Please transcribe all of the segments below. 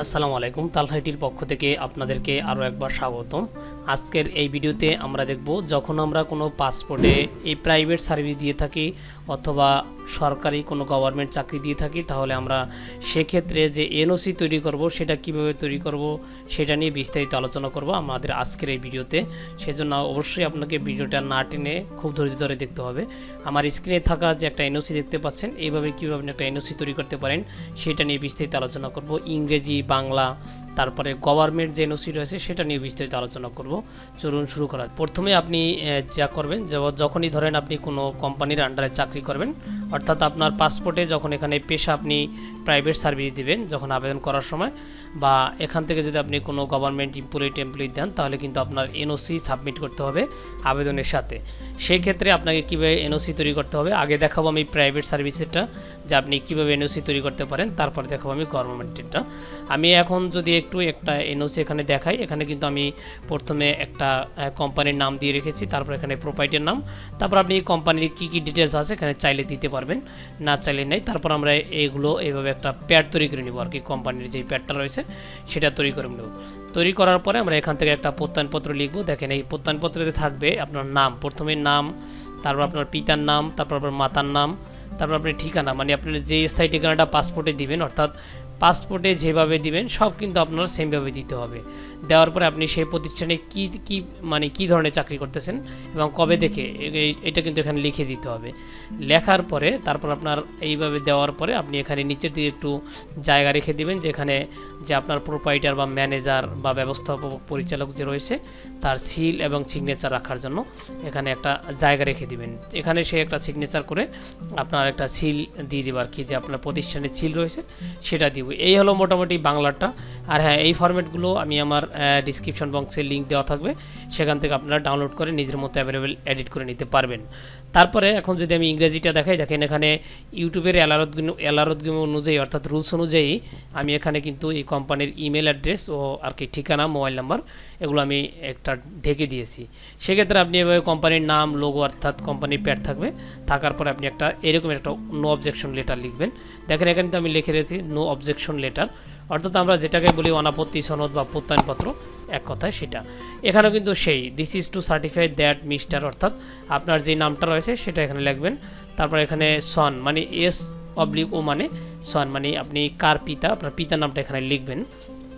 আসসালামু আলাইকুম। তালহা আইটির পক্ষ থেকে আপনাদেরকে আরও একবার স্বাগতম। আজকের এই ভিডিওতে আমরা দেখব যখন আমরা কোনো পাসপোর্টে এই প্রাইভেট সার্ভিস দিয়ে থাকি অথবা সরকারি কোনো গভর্নমেন্ট চাকরি দিয়ে থাকি, তাহলে আমরা সেক্ষেত্রে যে এনওসি তৈরি করব সেটা কিভাবে তৈরি করব সেটা নিয়ে বিস্তারিত আলোচনা করব আমাদের আজকের এই ভিডিওতে। সেজন্য অবশ্যই আপনাকে ভিডিওটা না টেনে খুব ধৈর্য ধরে দেখতে হবে। আমার স্ক্রিনে থাকা যে একটা এনওসি দেখতে পাচ্ছেন, এইভাবে কীভাবে আপনি একটা এনওসি তৈরি করতে পারেন সেটা নিয়ে বিস্তারিত আলোচনা করব। ইংরেজি, বাংলা, তারপরে গভর্নমেন্ট যে এনওসি রয়েছে সেটা নিয়ে বিস্তারিত আলোচনা করব। চলুন শুরু করা। প্রথমে আপনি যা করবেন, যখনই ধরেন আপনি কোনো কোম্পানির আন্ডারে চাকরি করবেন, অর্থাৎ আপনার পাসপোর্টে যখন এখানে পেশা আপনি প্রাইভেট সার্ভিস দিবেন যখন আবেদন করার সময়, বা এখান থেকে যদি আপনি কোনো গভর্নমেন্ট এমপ্লয়ি দেন, তাহলে কিন্তু আপনার এনওসি সাবমিট করতে হবে আবেদনের সাথে। সেই ক্ষেত্রে আপনাকে কীভাবে এনওসি তৈরি করতে হবে আগে দেখাবো আমি প্রাইভেট সার্ভিসেরটা, যে আপনি কীভাবে এনওসি তৈরি করতে পারেন, তারপর দেখাবো আমি গভর্নমেন্টেরটা। আমি এখন যদি একটা এনওসি এখানে দেখাই, এখানে কিন্তু আমি প্রথমে একটা কোম্পানির নাম দিয়ে রেখেছি, তারপর এখানে প্রোপাইটার নাম, তারপর আপনি কোম্পানির কী ডিটেলস আছে এখানে চাইলে দিতে পারবেন, না চাইলে নেই। তারপর আমরা এইগুলো এইভাবে একটা প্যাড তৈরি করে নেব আর কি, কোম্পানির যেই প্যাডটা রয়েছে সেটা তৈরি করে নেব। তৈরি করার পরে আমরা এখান থেকে একটা প্রত্যয়নপত্র লিখব। দেখেন এই প্রত্যয়নপত্রতে থাকবে আপনার নাম, প্রথমে নাম, তারপর আপনার পিতার নাম, তারপর আপনার মাতার নাম, তারপর আপনার ঠিকানা, মানে আপনার যে স্থায়ী ঠিকানাটা পাসপোর্টে দিবেন, অর্থাৎ পাসপোর্টে যেভাবে দিবেন সব কিন্তু আপনার সেমভাবে দিতে হবে। দেওয়ার পরে আপনি সেই প্রতিষ্ঠানে কী ধরনের চাকরি করতেছেন এবং কবে থেকে, এটা কিন্তু এখানে লিখে দিতে হবে। লেখার পরে তারপর আপনার এইভাবে দেওয়ার পরে আপনি এখানে নিচের দিকে একটু জায়গা রেখে দিবেন, যেখানে যে আপনার প্রোপাইটার বা ম্যানেজার বা ব্যবস্থাপক পরিচালক যে রয়েছে তার সিল এবং সিগনেচার রাখার জন্য এখানে একটা জায়গা রেখে দিবেন। এখানে সে একটা সিগনেচার করে আপনার একটা সিল দিয়ে দেবে আর কি, যে আপনার প্রতিষ্ঠানের সিল রয়েছে সেটা দিব। এই হলো মোটামুটি বাংলাটা। আর হ্যাঁ, এই ফরম্যাটগুলো আমি আমার ডিসক্রিপশন বক্সে লিঙ্ক দেওয়া থাকবে, সেখান থেকে আপনারা ডাউনলোড করে নিজের মতো অ্যাভেলেবেল এডিট করে নিতে পারবেন। তারপরে এখন যদি আমি ইংরেজিটা দেখাই, দেখেন এখানে ইউটিউবের অ্যালারোদগম অনুযায়ী, অর্থাৎ রুলস অনুযায়ী আমি এখানে কিন্তু এই কোম্পানির ইমেল অ্যাড্রেস ও আর কি ঠিকানা, মোবাইল নাম্বার, এগুলো আমি একটা ঢেকে দিয়েছি। সেক্ষেত্রে আপনি এভাবে কোম্পানির নাম, লোগো, অর্থাৎ কোম্পানির প্যাড থাকবে, থাকার পরে আপনি এরকম একটা নো অবজেকশন লেটার লিখবেন। দেখেন এখানে তো আমি লিখে রেখেছি নো অবজেকশন লেটার, অর্থাৎ আমরা যেটাকে বলি অনাপত্তি সনদ বা প্রত্যয়নপত্র এক কথায় সেটা। এখানেও কিন্তু সেই this is to certify that mister, অর্থাৎ আপনার যে নামটা রয়েছে সেটা এখানে লিখবেন। তারপর এখানে সন মানে S/O মানে সন, মানে আপনি কার পিতা, আপনার পিতার নামটা এখানে লিখবেন,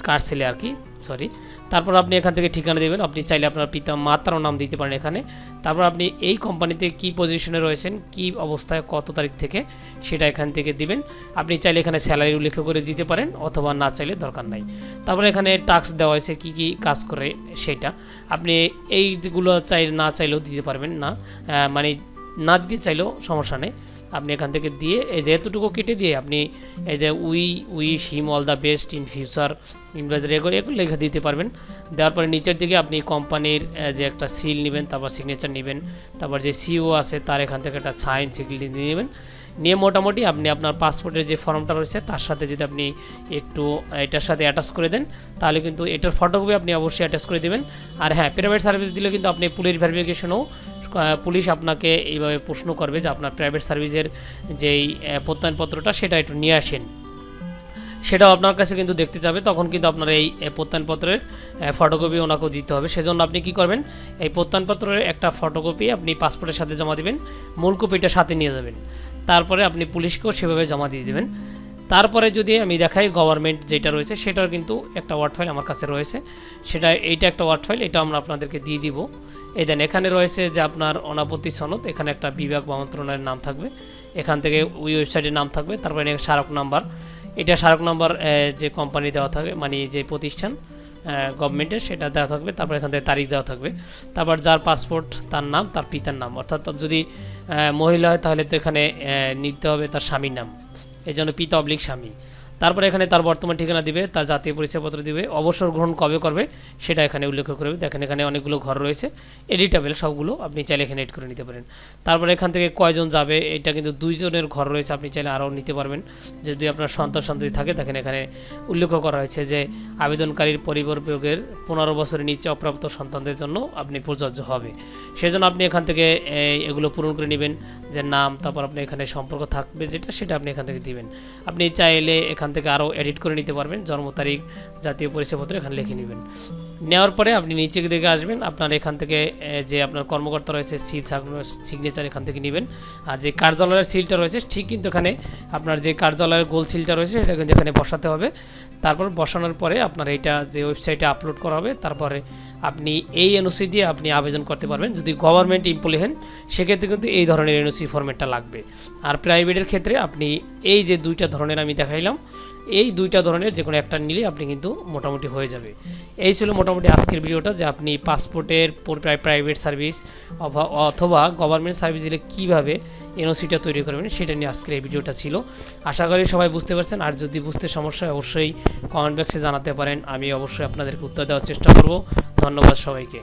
কার ছেলে আর কি, সরি। তারপর আপনি এখান থেকে ঠিকানা দেবেন, আপনি চাইলে আপনার পিতা মাতারও নাম দিতে পারেন এখানে। তারপর আপনি এই কোম্পানিতে কি পজিশনে রয়েছেন, কি অবস্থায়, কত তারিখ থেকে, সেটা এখান থেকে দিবেন। আপনি চাইলে এখানে স্যালারি উল্লেখ করে দিতে পারেন, অথবা না চাইলে দরকার নাই। তারপর এখানে টাস্ক দেওয়া হয়েছে কি কি কাজ করে সেটা আপনি এইগুলো না চাইলেও দিতে পারবেন, না মানে না দিতে চাইলেও সমস্যা নেই। আপনি এখান থেকে দিয়ে এই যে এতটুকু কেটে দিয়ে আপনি এই যে wish him all the best in future invest এগুলো লিখে দিতে পারবেন। দেওয়ার পরে নিচের দিকে আপনি কোম্পানির যে একটা সিল নেবেন, তারপর সিগনেচার নেবেন, তারপর যে সিও আছে তার এখান থেকে একটা সাইন সিগনেচার দিয়ে নেবেন। নিয়ে মোটামুটি আপনি আপনার পাসপোর্টের যে ফর্মটা রয়েছে তার সাথে যদি আপনি একটু এটার সাথে অ্যাটাচ করে দেন, তাহলে কিন্তু এটার ফটোকপি আপনি অবশ্যই অ্যাটাচ করে দেবেন। আর হ্যাঁ, প্রাইভেট সার্ভিস দিলে কিন্তু আপনি পুলিশ ভেরিফিকেশনও, পুলিশ আপনাকে এইভাবে প্রশ্ন করবে যে আপনার প্রাইভেট সার্ভিসের যেই প্রত্যয়নপত্রটা সেটা একটু নিয়ে আসেন, সেটাও আপনার কাছে কিন্তু দেখতে যাবে। তখন কিন্তু আপনার এই প্রত্যয়নপত্রের ফটোকপি ওনাকেও দিতে হবে। সেজন্য আপনি কি করবেন, এই প্রত্যয়নপত্রের একটা ফটোকপি আপনি পাসপোর্টের সাথে জমা দিবেন, মূল কপিটা সাথে নিয়ে যাবেন। তারপরে আপনি পুলিশকেও সেভাবে জমা দিয়ে দেবেন। তারপরে যদি আমি দেখাই গভর্নমেন্ট যেটা রয়েছে সেটার কিন্তু একটা ওয়ার্ড ফাইল আমার কাছে রয়েছে, এইটা একটা ওয়ার্ড ফাইল, এটা আমরা আপনাদেরকে দিয়ে দিব। এই দেন এখানে রয়েছে যে আপনার অনাপত্তি সনদ, এখানে একটা বিভাগ বা মন্ত্রণালয়ের নাম থাকবে, এখান থেকে ওই ওয়েবসাইটের নাম থাকবে, তারপরে স্মারক নাম্বার, এটা স্মারক নাম্বার যে কোম্পানি দেওয়া থাকবে, মানে যে প্রতিষ্ঠান গভর্নমেন্টের সেটা দেওয়া থাকবে। তারপর এখান থেকে তারিখ দেওয়া থাকবে, তারপর যার পাসপোর্ট তার নাম, তার পিতার নাম, অর্থাৎ যদি মহিলা হয় তাহলে তো এখানে নিতে হবে তার স্বামীর নাম, এই জন্য পিতা অবলিক স্বামী। তারপরে এখানে তার বর্তমান ঠিকানা দিবে, তার জাতীয় পরিচয়পত্র দিবে, অবসর গ্রহণ কবে করবে সেটা এখানে উল্লেখ করবে। দেখেন এখানে অনেকগুলো ঘর রয়েছে এডিটেবল, সবগুলো আপনি চাইলে এখানে এড করে নিতে পারেন। তারপরে এখান থেকে কয়জন যাবে, এটা কিন্তু 2 জনের ঘর রয়েছে, আপনি চাইলে আরও নিতে পারবেন যদি আপনার সন্তান-সন্ততি থাকে। দেখেন এখানে উল্লেখ করা হয়েছে যে আবেদনকারীর পরিবারের 15 বছরের নিচে অপ্রাপ্ত সন্তানদের জন্য আপনি প্রযোজ্য হবে। সেজন্য আপনি এখান থেকে এগুলো পূরণ করে নেবেন, যে নাম, তারপর আপনি এখানে সম্পর্ক থাকবে যেটা সেটা আপনি এখান থেকে দিবেন। আপনি চাইলে এখান এখান থেকে আরও এডিট করে নিতে পারবেন। জন্ম তারিখ, জাতীয় পরিচয়পত্র এখানে লিখে নেবেন। নেওয়ার পরে আপনি নিচে দিকে আসবেন, আপনার এখান থেকে যে আপনার কর্মকর্তা রয়েছে সিগনেচার এখান থেকে নেবেন। আর যে কার্যালয়ের সিলটা রয়েছে ঠিক কিন্তু এখানে আপনার যে কার্যালয়ের গোল সিলটা রয়েছে সেটা কিন্তু এখানে বসাতে হবে। তারপর বসানোর পরে আপনার এইটা যে ওয়েবসাইটে আপলোড করা হবে, তারপরে আপনি এই এনওসি দিয়ে আপনি আবেদন করতে পারবেন। যদি গভর্নমেন্ট এমপ্লয়ি হন সেক্ষেত্রে কিন্তু এই ধরনের এনওসি ফরম্যাটটা লাগবে। আর প্রাইভেটের ক্ষেত্রে আপনি এই যে দুইটা ধরনের আমি দেখাইলাম, এই দুইটা ধরনের যে কোনো একটা নিলে আপনি কিন্তু মোটামুটি হয়ে যাবে। এই ছিল মোটামুটি আজকের ভিডিওটা, যে আপনি পাসপোর্টের প্রাইভেট সার্ভিস অথবা গভর্নমেন্ট সার্ভিস দিলে কীভাবে এনওসিটা তৈরি করবেন সেটা নিয়ে আজকের এই ভিডিওটা ছিল। আশা করি সবাই বুঝতে পারছেন। আর যদি বুঝতে সমস্যা হয় অবশ্যই কমেন্ট বক্সে জানাতে পারেন, আমি অবশ্যই আপনাদেরকে উত্তর দেওয়ার চেষ্টা করব। ধন্যবাদ সবাইকে।